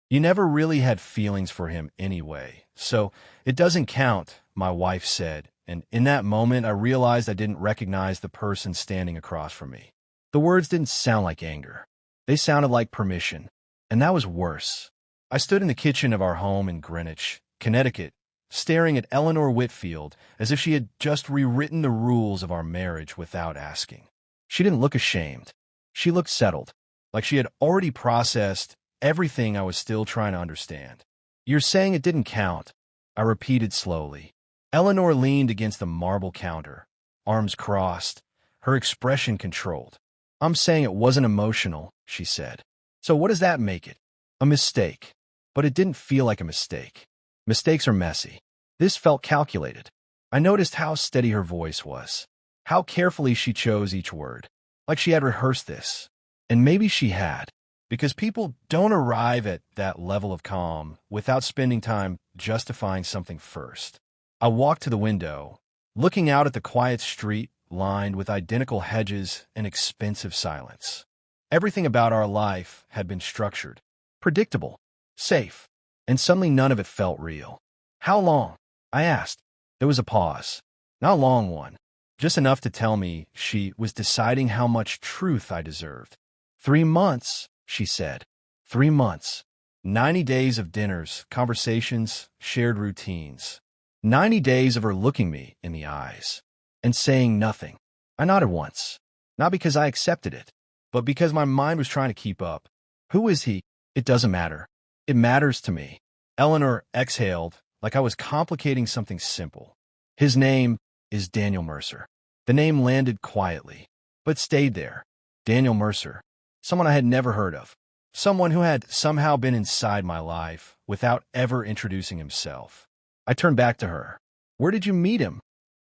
You never really had feelings for him anyway, so it doesn't count, my wife said, and in that moment I realized I didn't recognize the person standing across from me. The words didn't sound like anger. They sounded like permission, and that was worse. I stood in the kitchen of our home in Greenwich, Connecticut, staring at Eleanor Whitfield as if she had just rewritten the rules of our marriage without asking. She didn't look ashamed. She looked settled, like she had already processed everything I was still trying to understand. You're saying it didn't count, I repeated slowly. Eleanor leaned against the marble counter, arms crossed, her expression controlled. I'm saying it wasn't emotional, she said. So what does that make it? A mistake. But it didn't feel like a mistake. Mistakes are messy. This felt calculated. I noticed how steady her voice was, how carefully she chose each word, like she had rehearsed this. And maybe she had, because people don't arrive at that level of calm without spending time justifying something first. I walked to the window, looking out at the quiet street lined with identical hedges and expensive silence. Everything about our life had been structured, predictable, safe, and suddenly none of it felt real. How long? I asked. There was a pause. Not a long one, just enough to tell me she was deciding how much truth I deserved. 3 months, she said. 3 months. 90 days of dinners, conversations, shared routines. 90 days of her looking me in the eyes and saying nothing. I nodded once, not because I accepted it, but because my mind was trying to keep up. Who is he? It doesn't matter. It matters to me. Eleanor exhaled like I was complicating something simple. His name is Daniel Mercer. The name landed quietly, but stayed there. Daniel Mercer. Someone I had never heard of. Someone who had somehow been inside my life without ever introducing himself. I turned back to her. Where did you meet him?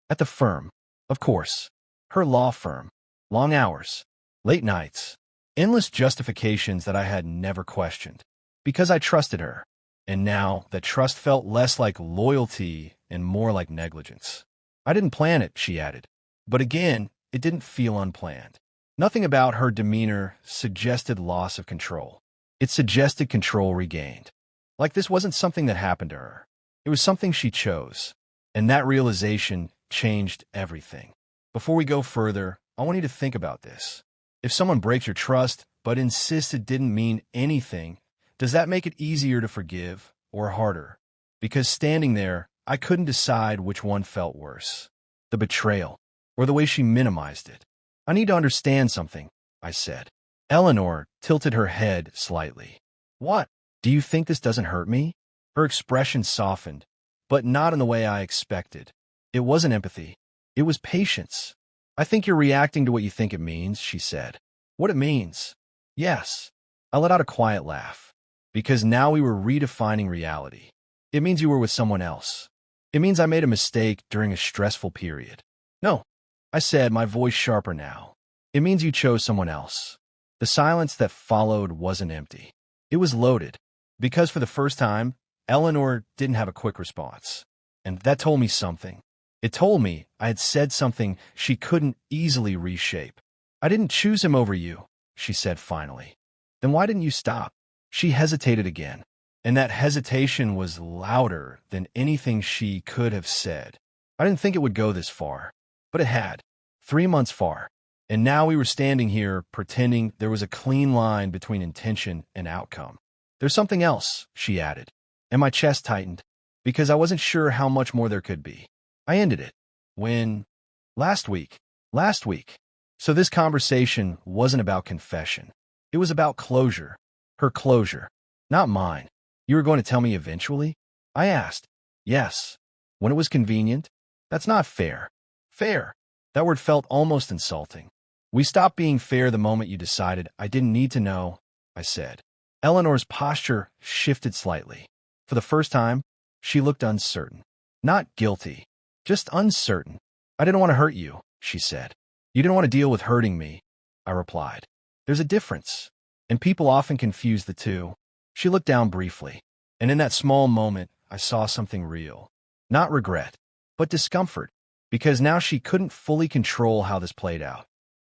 At the firm. Of course. Her law firm. Long hours. Late nights. Endless justifications that I had never questioned. Because I trusted her. And now that trust felt less like loyalty and more like negligence. I didn't plan it, she added. But again, it didn't feel unplanned. Nothing about her demeanor suggested loss of control. It suggested control regained. Like this wasn't something that happened to her. It was something she chose. And that realization changed everything. Before we go further, I want you to think about this. If someone breaks your trust, but insists it didn't mean anything, does that make it easier to forgive or harder? Because standing there, I couldn't decide which one felt worse. The betrayal, or the way she minimized it. I need to understand something, I said. Eleanor tilted her head slightly. What? Do you think this doesn't hurt me? Her expression softened, but not in the way I expected. It wasn't empathy. It was patience. I think you're reacting to what you think it means, she said. What it means? Yes. I let out a quiet laugh. Because now we were redefining reality. It means you were with someone else. It means I made a mistake during a stressful period. No, I said, my voice sharper now. It means you chose someone else. The silence that followed wasn't empty. It was loaded. Because for the first time, Eleanor didn't have a quick response. And that told me something. It told me I had said something she couldn't easily reshape. I didn't choose him over you, she said finally. Then why didn't you stop? She hesitated again, and that hesitation was louder than anything she could have said. I didn't think it would go this far, but it had. 3 months far. And now we were standing here pretending there was a clean line between intention and outcome. There's something else, she added, and my chest tightened, because I wasn't sure how much more there could be. I ended it. When? Last week. So this conversation wasn't about confession. It was about closure. Her closure. Not mine. You were going to tell me eventually? I asked. Yes. When it was convenient? That's not fair. Fair. That word felt almost insulting. We stopped being fair the moment you decided I didn't need to know, I said. Eleanor's posture shifted slightly. For the first time, she looked uncertain. Not guilty. Just uncertain. I didn't want to hurt you, she said. You didn't want to deal with hurting me, I replied. There's a difference, and people often confuse the two. She looked down briefly, and in that small moment, I saw something real. Not regret, but discomfort, because now she couldn't fully control how this played out.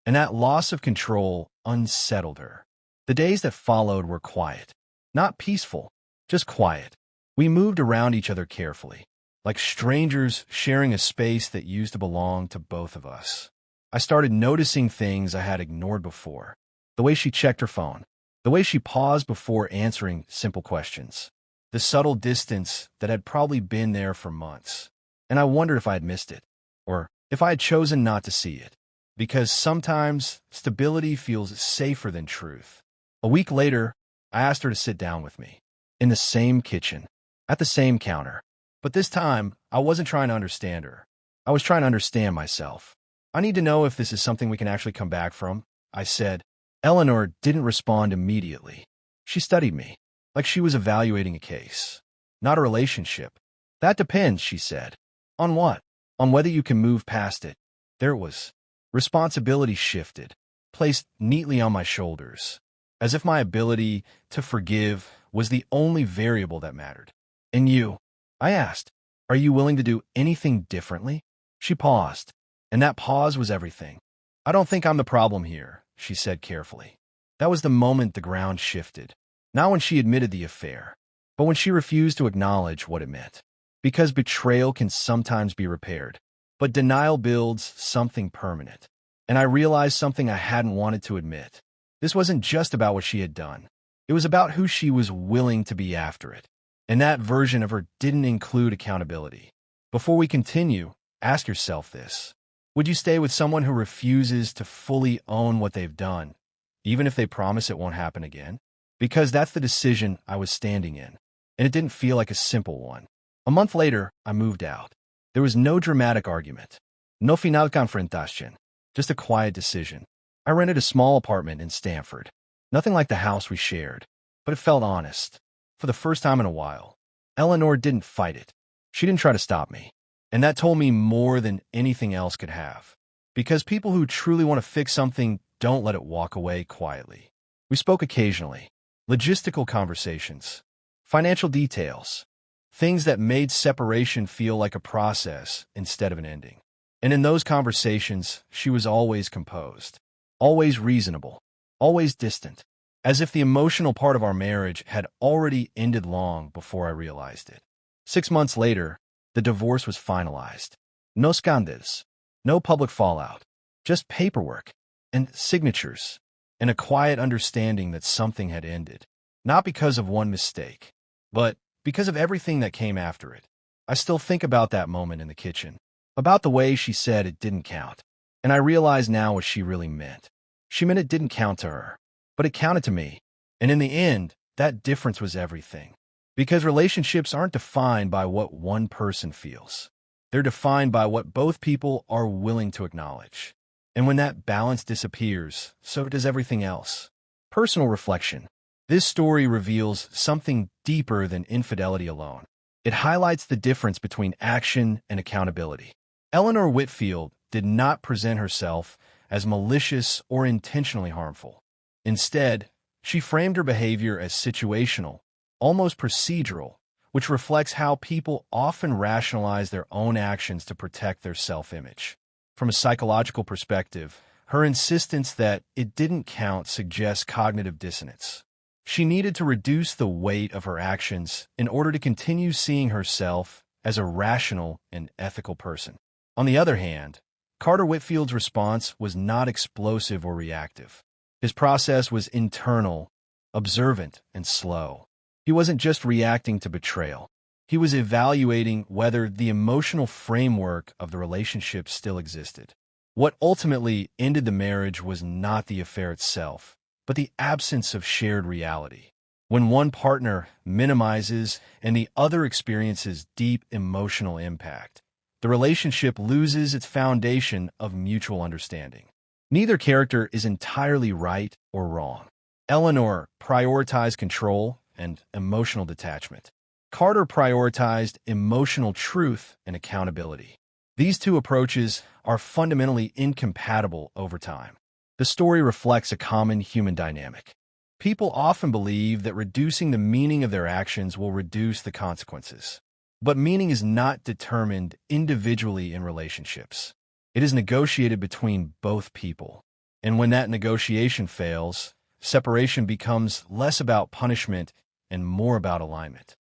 And that loss of control unsettled her. The days that followed were quiet. Not peaceful, just quiet. We moved around each other carefully, like strangers sharing a space that used to belong to both of us. I started noticing things I had ignored before. The way she checked her phone, the way she paused before answering simple questions, the subtle distance that had probably been there for months. And I wondered if I had missed it, or if I had chosen not to see it. Because sometimes stability feels safer than truth. A week later, I asked her to sit down with me, in the same kitchen, at the same counter. But this time, I wasn't trying to understand her. I was trying to understand myself. I need to know if this is something we can actually come back from, I said. Eleanor didn't respond immediately. She studied me, like she was evaluating a case, not a relationship. That depends, she said. On what? On whether you can move past it. There it was. Responsibility shifted, placed neatly on my shoulders, as if my ability to forgive was the only variable that mattered. And you? I asked. Are you willing to do anything differently? She paused, and that pause was everything. I don't think I'm the problem here, she said carefully. That was the moment the ground shifted. Not when she admitted the affair, but when she refused to acknowledge what it meant. Because betrayal can sometimes be repaired, but denial builds something permanent. And I realized something I hadn't wanted to admit. This wasn't just about what she had done. It was about who she was willing to be after it. And that version of her didn't include accountability. Before we continue, ask yourself this. Would you stay with someone who refuses to fully own what they've done, even if they promise it won't happen again? Because that's the decision I was standing in, and it didn't feel like a simple one. A month later, I moved out. There was no dramatic argument. No final confrontación. Just a quiet decision. I rented a small apartment in Stanford. Nothing like the house we shared, but it felt honest. For the first time in a while, Eleanor didn't fight it. She didn't try to stop me. And that told me more than anything else could have. Because people who truly want to fix something don't let it walk away quietly. We spoke occasionally. Logistical conversations. Financial details. Things that made separation feel like a process instead of an ending. And in those conversations, she was always composed, always reasonable, always distant, as if the emotional part of our marriage had already ended long before I realized it. 6 months later, the divorce was finalized. No scandals, no public fallout, just paperwork and signatures, and a quiet understanding that something had ended. Not because of one mistake, but because of everything that came after it. I still think about that moment in the kitchen, about the way she said it didn't count. And I realize now what she really meant. She meant it didn't count to her, but it counted to me. And in the end, that difference was everything. Because relationships aren't defined by what one person feels. They're defined by what both people are willing to acknowledge. And when that balance disappears, so does everything else. Personal reflection. This story reveals something deeper than infidelity alone. It highlights the difference between action and accountability. Eleanor Whitfield did not present herself as malicious or intentionally harmful. Instead, she framed her behavior as situational, almost procedural, which reflects how people often rationalize their own actions to protect their self-image. From a psychological perspective, her insistence that it didn't count suggests cognitive dissonance. She needed to reduce the weight of her actions in order to continue seeing herself as a rational and ethical person. On the other hand, Carter Whitfield's response was not explosive or reactive. His process was internal, observant, and slow. He wasn't just reacting to betrayal. He was evaluating whether the emotional framework of the relationship still existed. What ultimately ended the marriage was not the affair itself, but the absence of shared reality. When one partner minimizes and the other experiences deep emotional impact, the relationship loses its foundation of mutual understanding. Neither character is entirely right or wrong. Eleanor prioritized control and emotional detachment. Carter prioritized emotional truth and accountability. These two approaches are fundamentally incompatible over time. The story reflects a common human dynamic. People often believe that reducing the meaning of their actions will reduce the consequences. But meaning is not determined individually in relationships. It is negotiated between both people. And when that negotiation fails, separation becomes less about punishment and more about alignment.